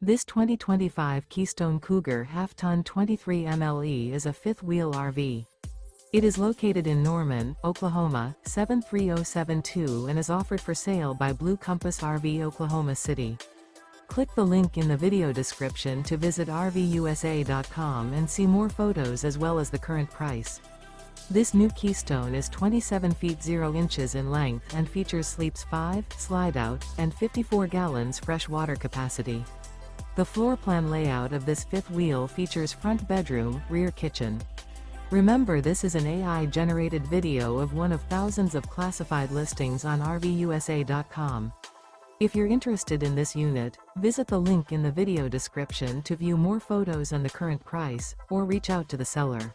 This 2025 Keystone Cougar Half-Ton 23 MLE is a fifth-wheel RV. It is located in Norman, Oklahoma, 73072 and is offered for sale by Blue Compass RV Oklahoma City. Click the link in the video description to visit RVUSA.com and see more photos as well as the current price. This new Keystone is 27 feet 0 inches in length and features sleeps 5, slide-out, and 54 gallons fresh water capacity. The floor plan layout of this fifth wheel features front bedroom, rear kitchen. Remember, this is an AI-generated video of one of thousands of classified listings on RVUSA.com. If you're interested in this unit, visit the link in the video description to view more photos and the current price, or reach out to the seller.